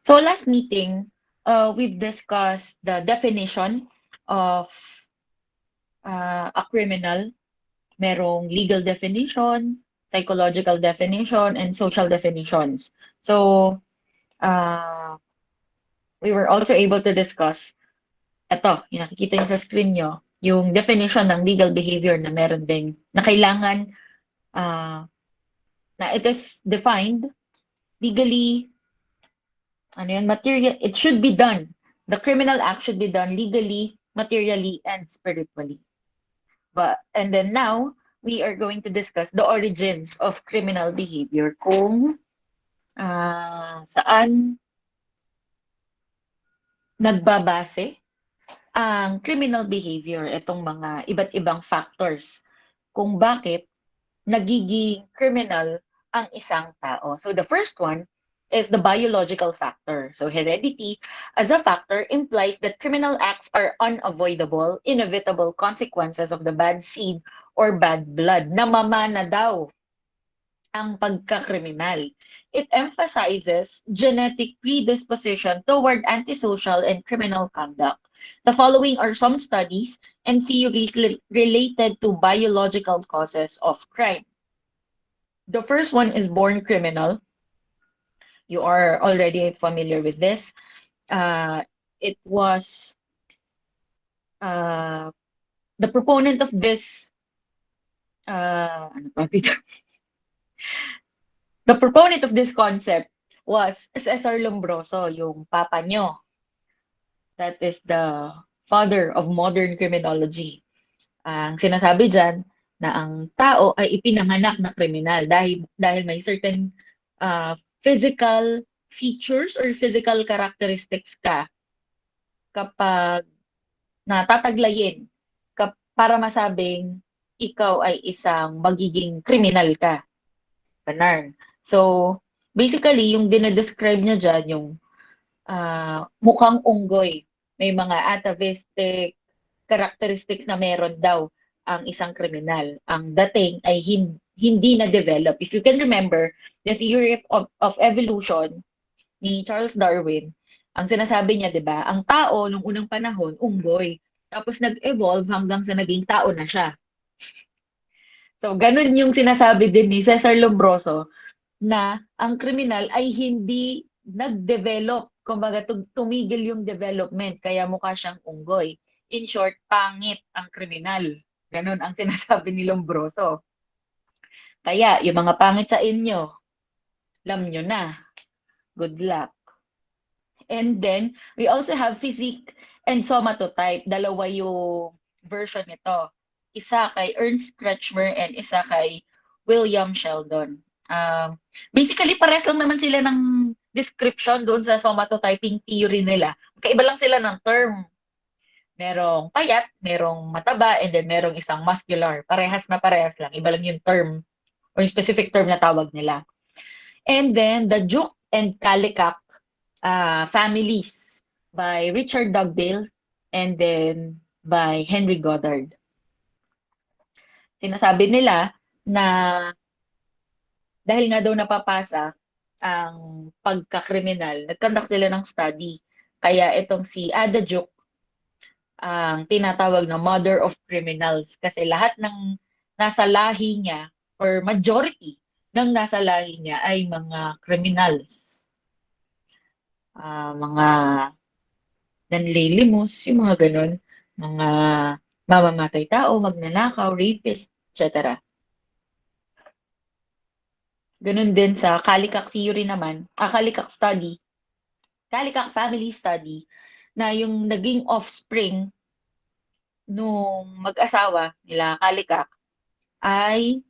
So last meeting, we've discussed the definition of a criminal. Merong legal definition, psychological definition, and social definitions. So uh, we were also able to discuss eto, yung nakikita niyo sa screen niyo, yung definition ng legal behavior na meron ding na kailangan na it is defined legally, ano yun, material, it should be done. The criminal act should be done legally, materially, and spiritually. And then now, we are going to discuss the origins of criminal behavior kung saan nagbabase ang criminal behavior, itong mga iba't ibang factors kung bakit nagiging criminal ang isang tao. So the first one is the biological factor. So heredity as a factor implies that criminal acts are unavoidable, inevitable consequences of the bad seed or bad blood. Namamana daw ang pagkakriminal. It emphasizes genetic predisposition toward antisocial and criminal conduct. The following are some studies and theories related to biological causes of crime. The first one is born criminal. You are already familiar with this. It was uh, the proponent of this. Ano pa dito? The proponent of this concept was Cesar Lombroso, yung papa nyo. That is the father of modern criminology. Ang sinasabi dyan na ang tao ay ipinanganak na kriminal dahil may certain physical features or physical characteristics ka kapag natataglayin para masabing ikaw ay isang magiging kriminal ka. Ganun. So, basically, yung dinedescribe niya dyan, yung mukhang unggoy. May mga atavistic characteristics na meron daw ang isang kriminal. Ang dating ay hindi na-develop. If you can remember, the theory of evolution ni Charles Darwin, ang sinasabi niya, di ba, ang tao nung unang panahon, unggoy. Tapos nag-evolve hanggang sa naging tao na siya. So, ganun yung sinasabi din ni Cesar Lombroso na ang kriminal ay hindi nag-develop. Kumbaga, tumigil yung development, kaya mukha siyang unggoy. In short, pangit ang kriminal. Ganun ang sinasabi ni Lombroso. Kaya, yung mga pangit sa inyo, alam nyo na. Good luck. And then, we also have physique and somatotype. Dalawa yung version nito. Isa kay Ernst Kretschmer and isa kay William Sheldon. Basically, pares lang naman sila ng description doon sa somatotyping theory nila. Kaiba lang sila ng term. Merong payat, merong mataba, and then merong isang muscular. Parehas na parehas lang. Iba lang yung term or yung specific term na tawag nila. And then, the Duke and Kallikak families by Richard Dugdale and then by Henry Goddard. Sinasabi nila na dahil nga daw napapasa ang pagkakriminal, nag-conduct sila ng study. Kaya itong si Ada Duke ang tinatawag na mother of criminals kasi lahat ng nasa lahi niya or majority ng nasa lahi niya ay mga criminals. Mga nanlilimos, yung mga ganun, mga mamamatay tao, magnanakaw, rapist, etc. Ganun din sa Kallikak theory naman, Kallikak study, Kallikak family study, na yung naging offspring nung mag-asawa nila Kallikak ay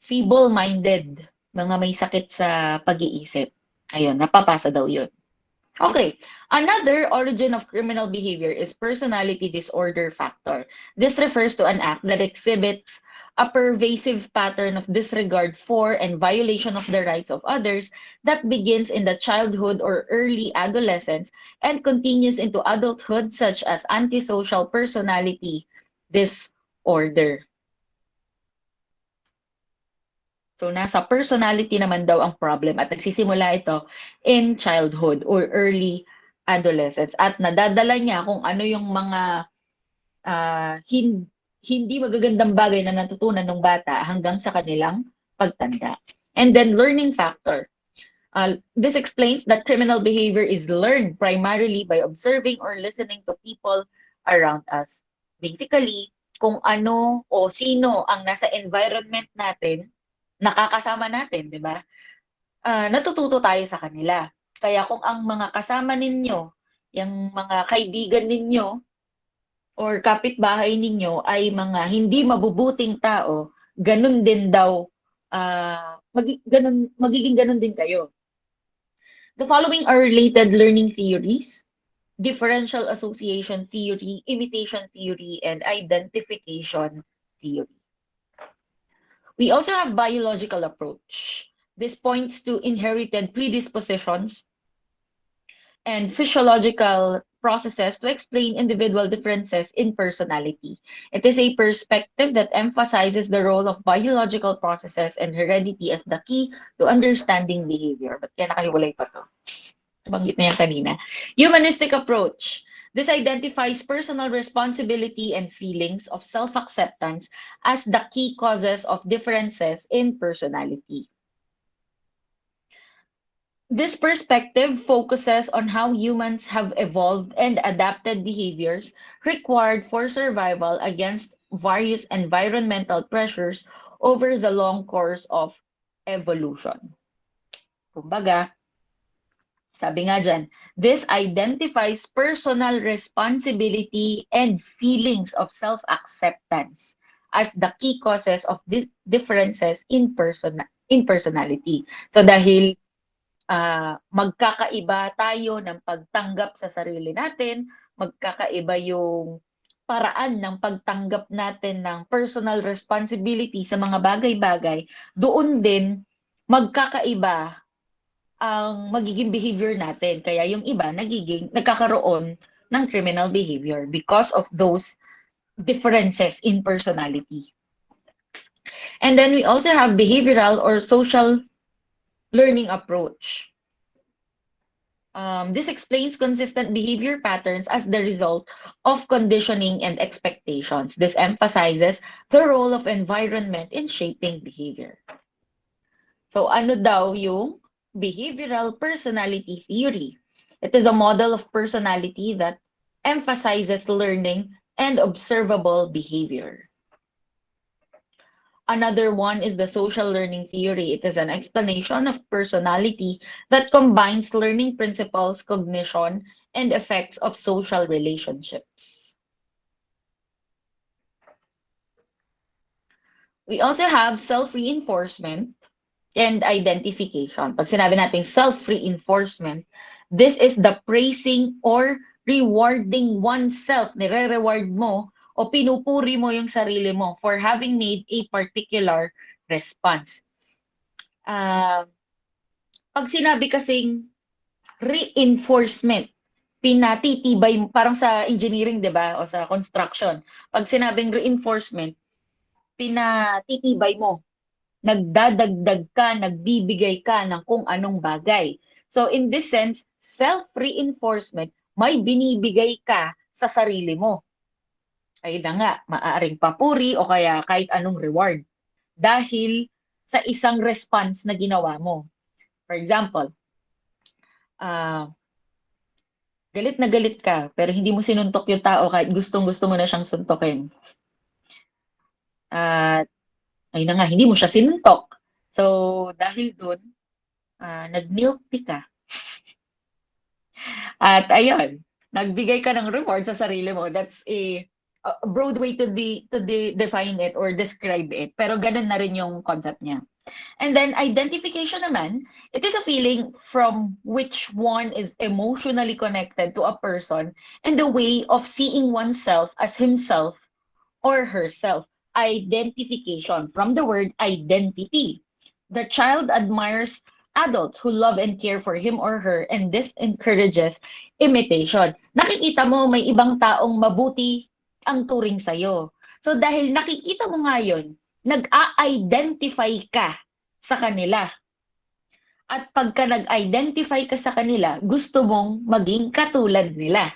feeble-minded, mga may sakit sa pag-iisip. Ayun, napapasa daw yun. Okay, another origin of criminal behavior is personality disorder factor. This refers to an act that exhibits a pervasive pattern of disregard for and violation of the rights of others that begins in the childhood or early adolescence and continues into adulthood, such as antisocial personality disorder. So, nasa personality naman daw ang problem at nagsisimula ito in childhood or early adolescence at nadadala niya kung ano yung mga hindi magagandang bagay na natutunan ng bata hanggang sa kanilang pagtanda. And then learning factor. This explains that criminal behavior is learned primarily by observing or listening to people around us. Basically, kung ano o sino ang nasa environment natin, nakakasama natin, di ba? Natututo tayo sa kanila. Kaya kung ang mga kasama ninyo, yung mga kaibigan ninyo, or kapitbahay ninyo ay mga hindi mabubuting tao, ganun din daw, magiging ganun din kayo. The following are related learning theories: differential association theory, imitation theory, and identification theory. We also have biological approach. This points to inherited predispositions and physiological processes to explain individual differences in personality. It is a perspective that emphasizes the role of biological processes and heredity as the key to understanding behavior. Ba't kaya nakahiwalay pa to? Nabanggit na yan kanina. Humanistic approach. This identifies personal responsibility and feelings of self-acceptance as the key causes of differences in personality. This perspective focuses on how humans have evolved and adapted behaviors required for survival against various environmental pressures over the long course of evolution. Kumbaga, sabi nga dyan, this identifies personal responsibility and feelings of self-acceptance as the key causes of differences in personality. So dahil magkakaiba tayo ng pagtanggap sa sarili natin, magkakaiba yung paraan ng pagtanggap natin ng personal responsibility sa mga bagay-bagay, doon din magkakaiba ang magiging behavior natin. Kaya yung iba nagkakaroon ng criminal behavior because of those differences in personality. And then we also have behavioral or social learning approach. This explains consistent behavior patterns as the result of conditioning and expectations. This emphasizes the role of environment in shaping behavior. So ano daw yung behavioral personality theory? It is a model of personality that emphasizes learning and observable behavior. Another one is the social learning theory. It is an explanation of personality that combines learning principles, cognition, and effects of social relationships. We also have self-reinforcement and identification. Pag sinabi natin self-reinforcement, this is the praising or rewarding oneself. Nire-reward mo o pinupuri mo yung sarili mo for having made a particular response. Pag sinabi kasing reinforcement, pinatitibay, parang sa engineering, di ba? O sa construction. Pag sinabing reinforcement, pinatitibay mo, nagdadagdag ka, nagbibigay ka ng kung anong bagay. So in this sense, self-reinforcement, may binibigay ka sa sarili mo. Ay na nga, maaaring papuri o kaya kahit anong reward. Dahil sa isang response na ginawa mo. For example, galit na galit ka, pero hindi mo sinuntok yung tao kahit gustong-gusto mo na siyang suntokin. At ay na nga, hindi mo siya sinuntok. So, dahil dun, nag-milk tea ka. At ayun, nagbigay ka ng reward sa sarili mo. That's a broad way to define it or describe it. Pero ganun na rin yung concept niya. And then identification naman, it is a feeling from which one is emotionally connected to a person and the way of seeing oneself as himself or herself. Identification from the word identity. The child admires adults who love and care for him or her, and this encourages imitation. Nakikita mo may ibang taong mabuti ang turing sa'yo. So dahil nakikita mo nga yun, nag-a-identify ka sa kanila. At pagka nag-identify ka sa kanila, gusto mong maging katulad nila.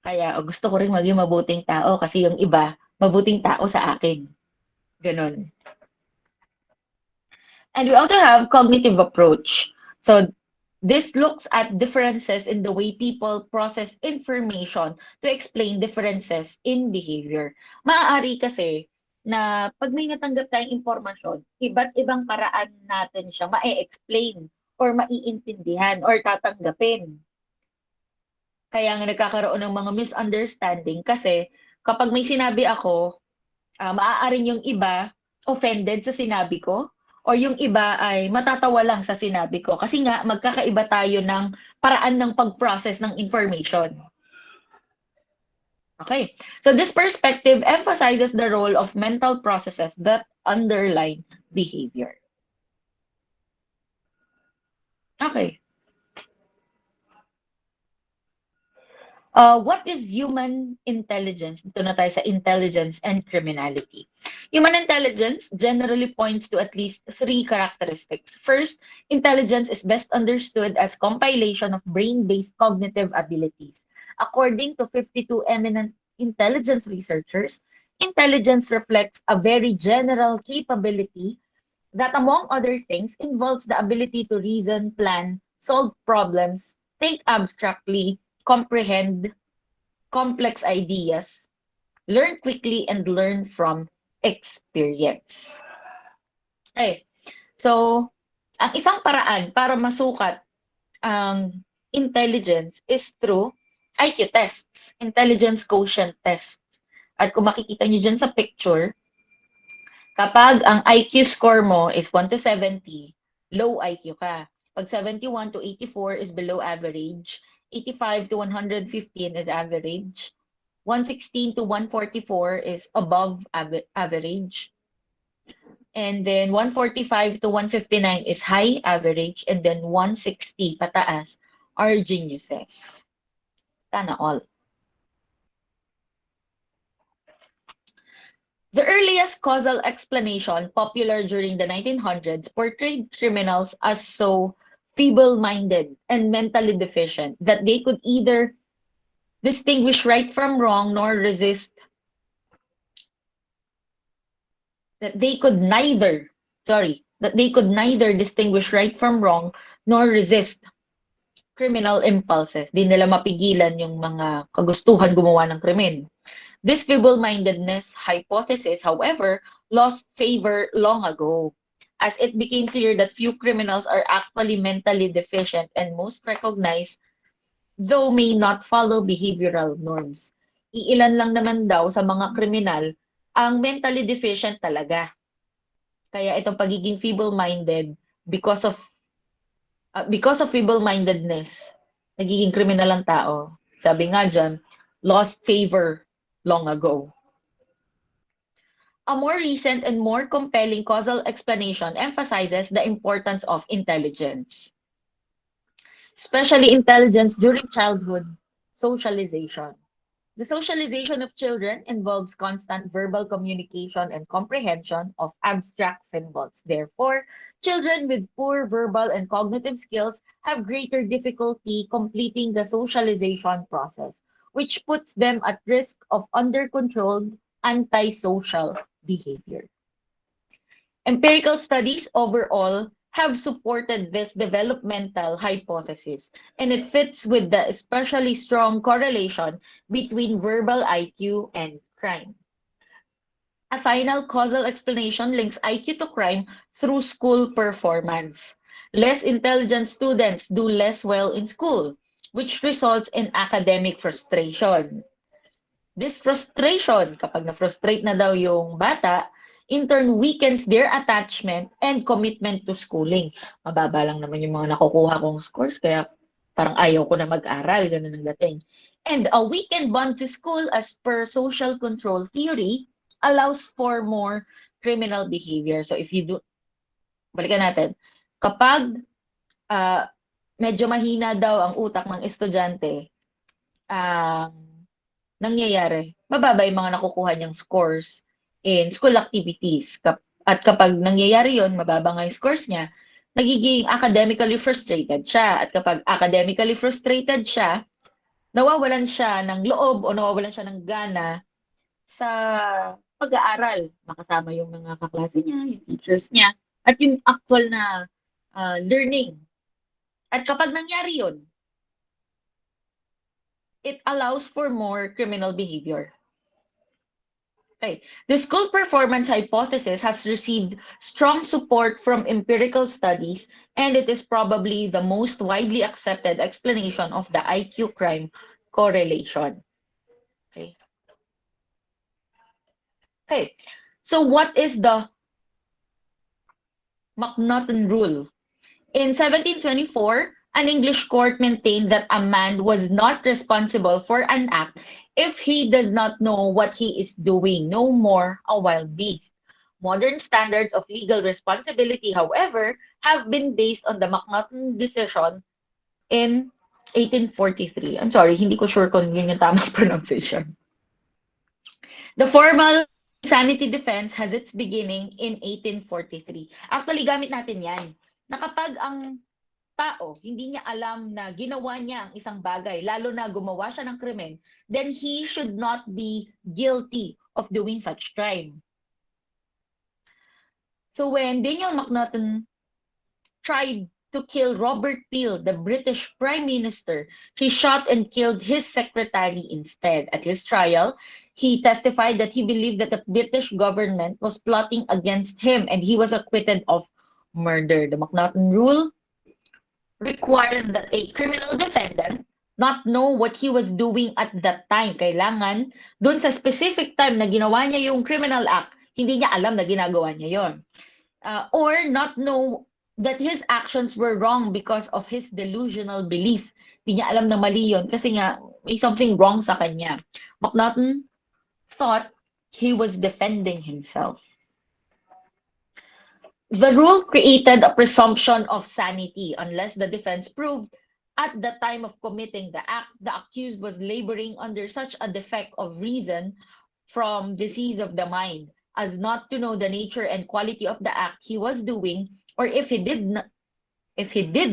Kaya gusto ko rin maging mabuting tao kasi yung iba, mabuting tao sa akin. Ganon. And we also have cognitive approach. So this looks at differences in the way people process information to explain differences in behavior. Maaari kasi na pag may natanggap tayong impormasyon, iba't ibang paraan natin siya ma-explain or maiintindihan or tatanggapin. Kaya nga nagkakaroon ng mga misunderstanding kasi kapag may sinabi ako, maaaring yung iba offended sa sinabi ko or yung iba ay matatawa lang sa sinabi ko kasi nga magkakaiba tayo ng paraan ng pag-process ng information. Okay. So this perspective emphasizes the role of mental processes that underline behavior. Okay. What is human intelligence? Dito na tayo sa intelligence and criminality. Human intelligence generally points to at least three characteristics. First, intelligence is best understood as compilation of brain-based cognitive abilities. According to 52 eminent intelligence researchers, intelligence reflects a very general capability that, among other things, involves the ability to reason, plan, solve problems, think abstractly, comprehend complex ideas, learn quickly, and learn from experience. Okay. So, ang isang paraan para masukat ang intelligence is through IQ tests, intelligence quotient tests. At kung makikita niyo dyan sa picture, kapag ang IQ score mo is 1 to 70, low IQ ka. Pag 71 to 84 is below average, 85 to 115 is average, 116 to 144 is above average, and then 145 to 159 is high average, and then 160 pataas are geniuses. Sana all. The earliest causal explanation, popular during the 1900s, portrayed criminals as so feeble-minded and mentally deficient that they could either distinguish right from wrong nor resist, that they could neither, that they could neither distinguish right from wrong nor resist criminal impulses. Di nila mapigilan yung mga kagustuhan gumawa ng krimen. This feeble-mindedness hypothesis, however, lost favor long ago, as it became clear that few criminals are actually mentally deficient and most recognized, though may not follow behavioral norms. Iilan lang naman daw sa mga kriminal ang mentally deficient talaga. Kaya itong pagiging feeble-minded because of feeble-mindedness, nagiging kriminal ang tao. Sabi nga dyan, lost favor long ago. A more recent and more compelling causal explanation emphasizes the importance of intelligence, especially intelligence during childhood socialization. The socialization of children involves constant verbal communication and comprehension of abstract symbols. Therefore, children with poor verbal and cognitive skills have greater difficulty completing the socialization process, which puts them at risk of under-controlled antisocial behavior. Empirical studies overall have supported this developmental hypothesis, and it fits with the especially strong correlation between verbal IQ and crime. A final causal explanation links IQ to crime through school performance. Less intelligent students do less well in school, which results in academic frustration. This frustration, kapag na-frustrate na daw yung bata, in turn weakens their attachment and commitment to schooling. Mababa lang naman yung mga nakukuha kong scores, kaya parang ayaw ko na mag-aral, ganun ang dating. And a weakened bond to school as per social control theory allows for more criminal behavior. So if you do, balikan natin, kapag medyo mahina daw ang utak ng estudyante, nangyayari, mababa yung mga nakukuha niyang scores in school activities. At kapag nangyayari yon, mababa nga yung scores niya, nagiging academically frustrated siya. At kapag academically frustrated siya, nawawalan siya ng loob o nawawalan siya ng gana sa pag-aaral. Makasama yung mga kaklase niya, yung teachers niya, at yung actual na learning. At kapag nangyari yun, it allows for more criminal behavior. Okay. The school performance hypothesis has received strong support from empirical studies, and it is probably the most widely accepted explanation of the IQ crime correlation. Okay. Okay. So what is the McNaughton rule? In 1724, an English court maintained that a man was not responsible for an act if he does not know what he is doing, no more a wild beast. Modern standards of legal responsibility, however, have been based on the McNaughton decision in 1843. I'm sorry, hindi ko sure kung yun yung tamang pronunciation. The formal insanity defense has its beginning in 1843. Actually, gamit natin yan. Na kapag ang tao, hindi niya alam na ginawa niya ang isang bagay, lalo na gumawa siya ng krimen, then he should not be guilty of doing such crime. So when Daniel McNaughton tried to kill Robert Peel, the British Prime Minister, he shot and killed his secretary instead. At his trial, he testified that he believed that the British government was plotting against him and he was acquitted of murder. The McNaughton rule requires that a criminal defendant not know what he was doing at that time. Kailangan, dun sa specific time na ginawa niya yung criminal act, hindi niya alam na ginagawa niya yon. Or not know that his actions were wrong because of his delusional belief. Hindi niya alam na mali yon kasi nga may something wrong sa kanya. McNaughton thought he was defending himself. The rule created a presumption of sanity unless the defense proved at the time of committing the act, the accused was laboring under such a defect of reason from disease of the mind as not to know the nature and quality of the act he was doing, or if he did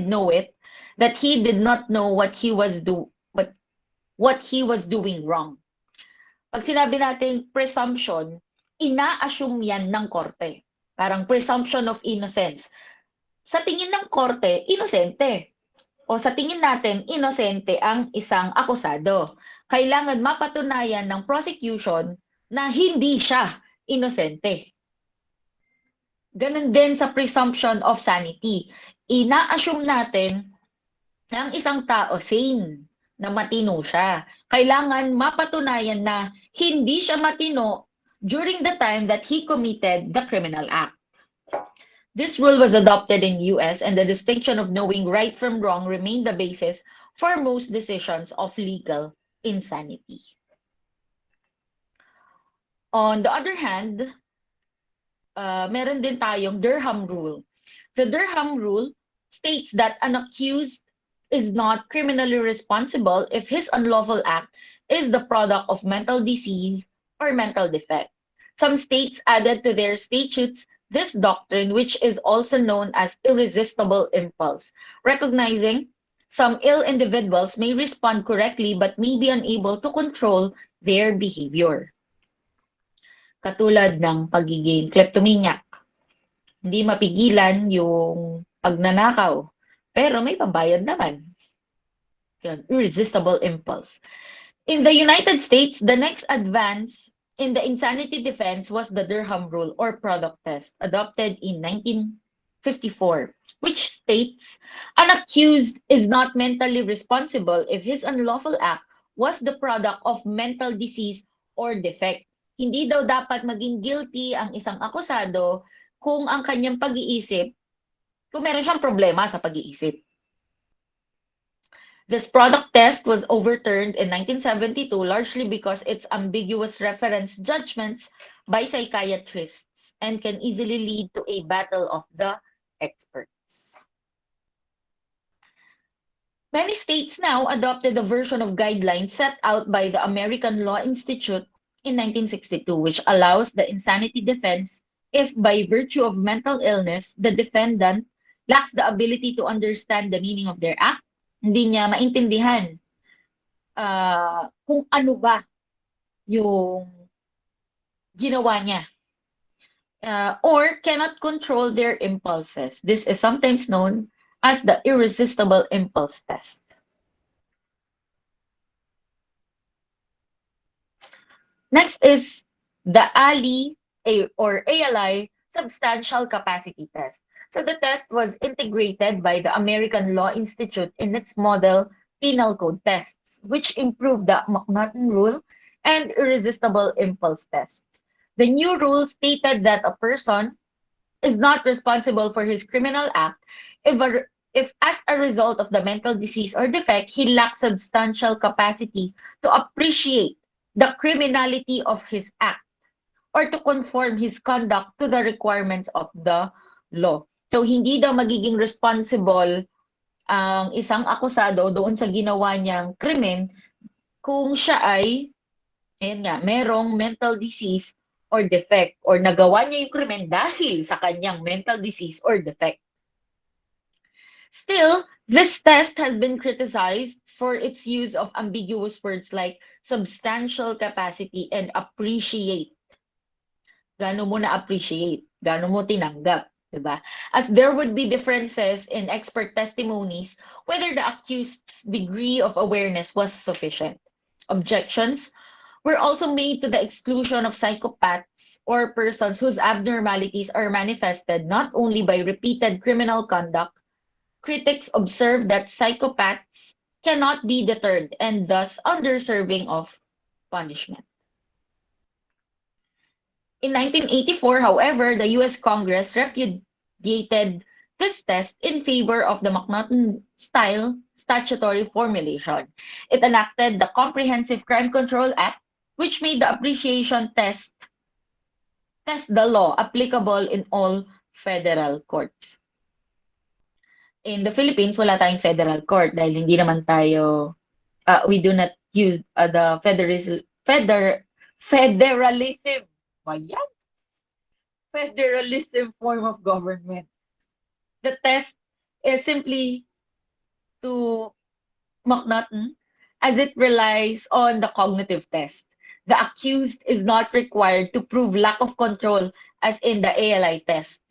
know it, that he did not know what he was doing wrong. Pag sinabi natin presumption, ina-assume yan ng korte. Parang presumption of innocence. Sa tingin ng korte, inosente. O sa tingin natin, inosente ang isang akusado. Kailangan mapatunayan ng prosecution na hindi siya inosente. Ganun din sa presumption of sanity. Ina-assume natin na ang isang tao sane, na matino siya. Kailangan mapatunayan na hindi siya matino during the time that he committed the criminal act. This rule was adopted in US and the distinction of knowing right from wrong remained the basis for most decisions of legal insanity. On the other hand, meron din tayong Durham rule. The Durham rule states that an accused is not criminally responsible if his unlawful act is the product of mental disease or mental defect. Some states added to their statutes this doctrine, which is also known as irresistible impulse, recognizing some ill individuals may respond correctly but may be unable to control their behavior. Katulad ng pagiging kleptomaniac. Hindi mapigilan yung pagnanakaw, pero may pambayad naman. Yun, irresistible impulse. In the United States, the next advance in the insanity defense was the Durham rule or product test, adopted in 1954, which states an accused is not mentally responsible if his unlawful act was the product of mental disease or defect. Hindi daw dapat maging guilty ang isang akusado kung ang kanyang pag-iisip, kung meron siyang problema sa pag-iisip. This product test was overturned in 1972 largely because its ambiguous reference judgments by psychiatrists and can easily lead to a battle of the experts. Many states now adopted the version of guidelines set out by the American Law Institute in 1962, which allows the insanity defense if by virtue of mental illness, the defendant lacks the ability to understand the meaning of their act, hindi niya maintindihan kung ano ba yung ginawa niya, or cannot control their impulses. This is sometimes known as the irresistible impulse test. Next is the ALI substantial capacity test. So the test was integrated by the American Law Institute in its model penal code tests, which improved the McNaughton rule and irresistible impulse tests. The new rule stated that a person is not responsible for his criminal act if as a result of the mental disease or defect, he lacks substantial capacity to appreciate the criminality of his act or to conform his conduct to the requirements of the law. So, hindi daw magiging responsible ang isang akusado doon sa ginawa niyang krimen kung siya ay, ayun nga, merong mental disease or defect or nagawa niya yung krimen dahil sa kanyang mental disease or defect. Still, this test has been criticized for its use of ambiguous words like substantial capacity and appreciate. Gaano mo na-appreciate? Gaano mo tinanggap? Diba? As there would be differences in expert testimonies whether the accused's degree of awareness was sufficient. Objections were also made to the exclusion of psychopaths or persons whose abnormalities are manifested not only by repeated criminal conduct. Critics observe that psychopaths cannot be deterred and thus undeserving of punishment. In 1984, however, the US Congress repudiated this test in favor of the McNaughton-style statutory formulation. It enacted the Comprehensive Crime Control Act, which made the appreciation test the law applicable in all federal courts. In the Philippines, wala tayong federal court dahil hindi naman tayo, we do not use the federalism. Ayan, federalism form of government. The test is simply to McNaughton as it relies on the cognitive test. The accused is not required to prove lack of control as in the ALI test.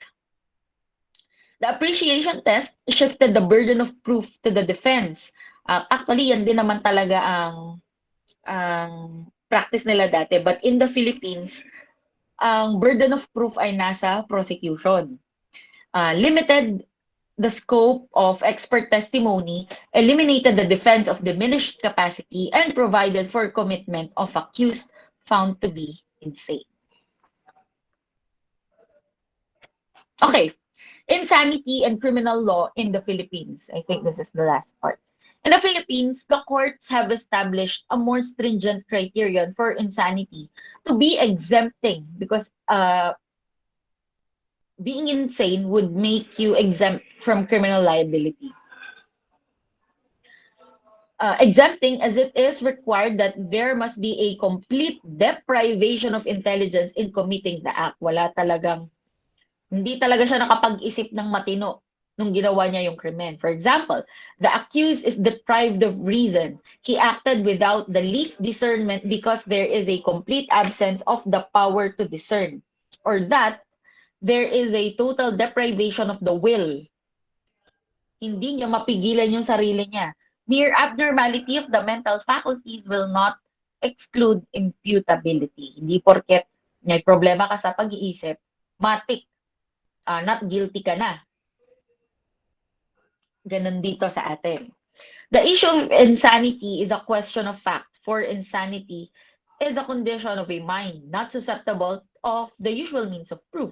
The appreciation test shifted the burden of proof to the defense. Actually, yan din naman talaga ang practice nila dati. But in the Philippines, ang burden of proof ay nasa prosecution. Limited the scope of expert testimony, eliminated the defense of diminished capacity, and provided for commitment of accused found to be insane. Okay, insanity and criminal law in the Philippines. I think this is the last part. In the Philippines, the courts have established a more stringent criterion for insanity to be exempting because being insane would make you exempt from criminal liability. Exempting as it is required that there must be a complete deprivation of intelligence in committing the act. Hindi talaga siya nakapag-isip ng matino nung ginawa niya yung krimen. For example, the accused is deprived of reason. He acted without the least discernment because there is a complete absence of the power to discern. Or that there is a total deprivation of the will. Hindi niya mapigilan yung sarili niya. Mere abnormality of the mental faculties will not exclude imputability. Hindi porket may problema ka sa pag-iisip, matik, not guilty ka na. Ganun dito sa atin. The issue of insanity is a question of fact, for insanity is a condition of a mind not susceptible of the usual means of proof.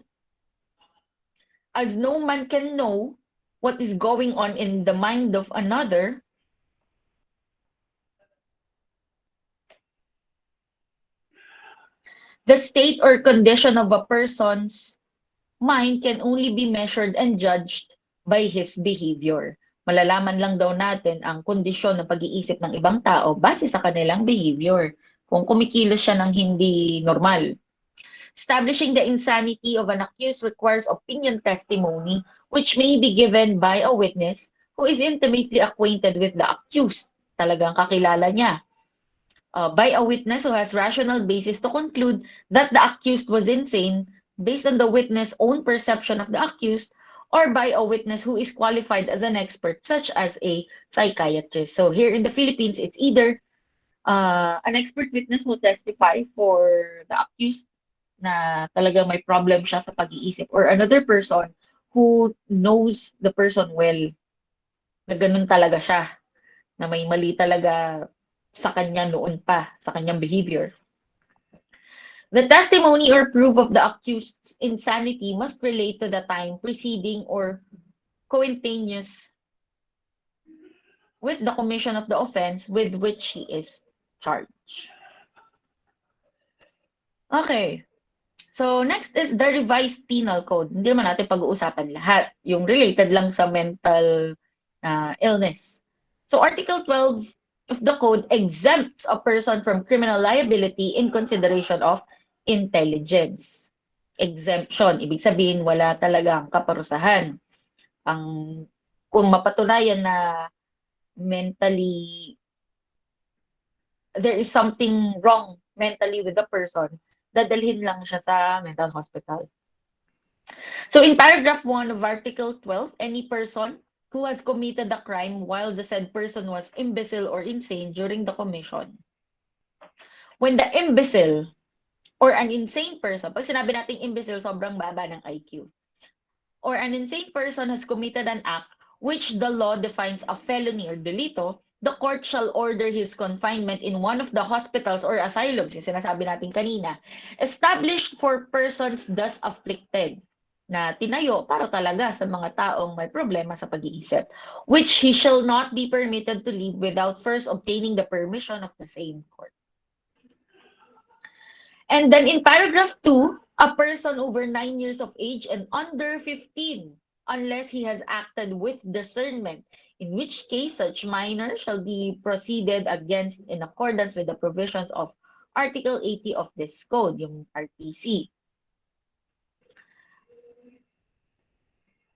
As no man can know what is going on in the mind of another, the state or condition of a person's mind can only be measured and judged by his behavior. Malalaman lang daw natin ang kondisyon ng pag-iisip ng ibang tao base sa kanilang behavior. Kung kumikilos siya ng hindi normal. Establishing the insanity of an accused requires opinion testimony, which may be given by a witness who is intimately acquainted with the accused. Talagang kakilala niya. By a witness who has rational basis to conclude that the accused was insane based on the witness' own perception of the accused, or by a witness who is qualified as an expert, such as a psychiatrist. So here in the Philippines, it's either an expert witness who testify for the accused na talagang may problem siya sa pag-iisip, or another person who knows the person well, na ganun talaga siya, na may mali talaga sa kanya noon pa, sa kanyang behavior. The testimony or proof of the accused's insanity must relate to the time preceding or cointaneous with the commission of the offense with which he is charged. Okay. So, next is the revised penal code. Hindi naman natin pag-uusapan lahat. Yung related lang sa mental illness. So, Article 12 of the code exempts a person from criminal liability in consideration of intelligence. Exemption. Ibig sabihin, wala talagang kaparusahan. Ang, kung mapatunayan na mentally, there is something wrong mentally with the person, dadalhin lang siya sa mental hospital. So in paragraph 1 of Article 12, any person who has committed a crime while the said person was imbecile or insane during the commission. When the imbecile or an insane person, pag sinabi nating imbecile, sobrang baba ng IQ, or an insane person has committed an act which the law defines a felony or delito, the court shall order his confinement in one of the hospitals or asylums, yung sinasabi natin kanina, established for persons thus afflicted, na tinayo para talaga sa mga taong may problema sa pag-iisip, which he shall not be permitted to leave without first obtaining the permission of the same court. And then in paragraph 2, a person over 9 years of age and under 15, unless he has acted with discernment, in which case such minor shall be proceeded against in accordance with the provisions of Article 80 of this code, yung RPC.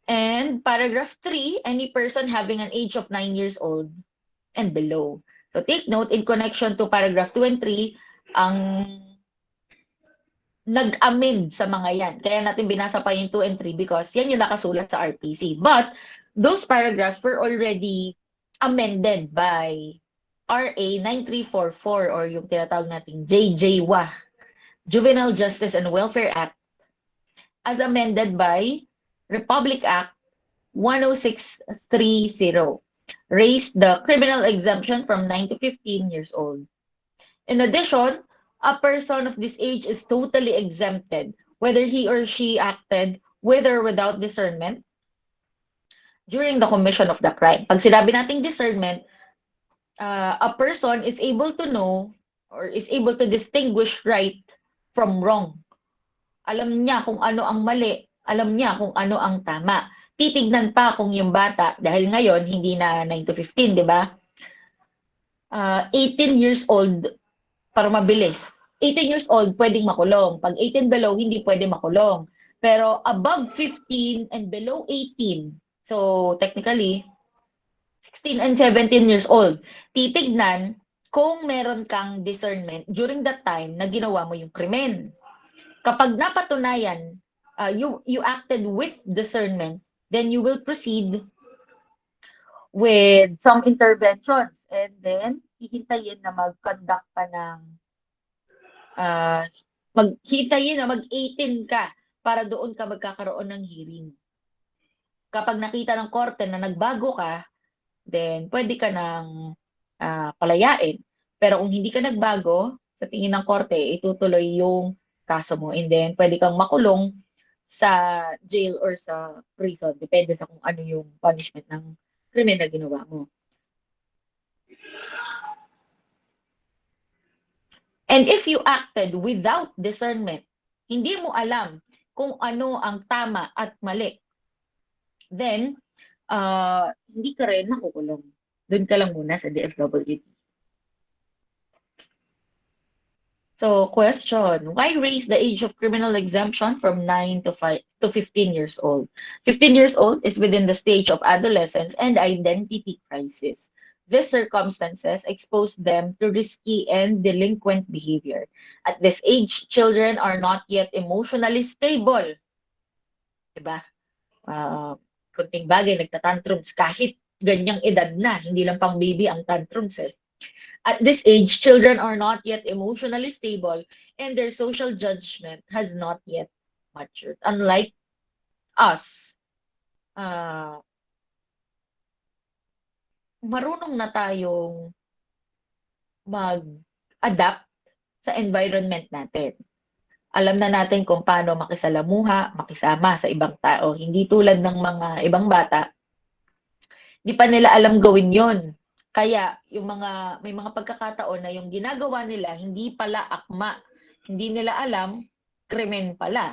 And paragraph 3, any person having an age of 9 years old and below. So take note, in connection to paragraph 2 and 3, ang nag-amend sa mga yan. Kaya natin binasa pa yung 2 and 3 because yan yung nakasulat sa RPC. But those paragraphs were already amended by RA 9344 or yung tinatawag nating JJWA, Juvenile Justice and Welfare Act, as amended by Republic Act 10630, raised the criminal exemption from 9 to 15 years old. In addition, a person of this age is totally exempted, whether he or she acted with or without discernment during the commission of the crime. Pag sinabi nating discernment, a person is able to know or is able to distinguish right from wrong. Alam niya kung ano ang mali, alam niya kung ano ang tama. Titignan pa kung yung bata, dahil ngayon hindi na 9 to 15, di ba? 18 years old, para mabilis. 18 years old, pwedeng makulong. Pag 18 below, hindi pwede makulong. Pero above 15 and below 18, so technically, 16 and 17 years old, titignan kung meron kang discernment during that time na ginawa mo yung krimen. Kapag napatunayan, you acted with discernment, then you will proceed with some interventions. And then, hihintayin na mag-conduct ka ng hintayin na mag-18 ka para doon ka magkakaroon ng hearing. Kapag nakita ng korte na nagbago ka, then pwede ka nang palayain. Pero kung hindi ka nagbago, sa tingin ng korte, itutuloy yung kaso mo. And then, pwede kang makulong sa jail or sa prison. Depende sa kung ano yung punishment ng krimen na ginawa mo. And if you acted without discernment, hindi mo alam kung ano ang tama at mali, then, hindi ka rin nakukulong. Doon ka lang muna sa DSWD. So, question, why raise the age of criminal exemption from 9 to 15 years old? 15 years old is within the stage of adolescence and identity crisis. These circumstances expose them to risky and delinquent behavior. At this age, children are not yet emotionally stable. Diba? Ah, konting bagay, nagtatantrums kahit ganyang edad na, hindi lang pang baby ang tantrums eh. At this age, children are not yet emotionally stable and their social judgment has not yet matured. Unlike us, ah, marunong na tayong mag-adapt sa environment natin. Alam na natin kung paano makisalamuha, makisama sa ibang tao. Hindi tulad ng mga ibang bata, di pa nila alam gawin yon. Kaya yung may mga pagkakataon na yung ginagawa nila hindi pala akma, hindi nila alam krimen pala.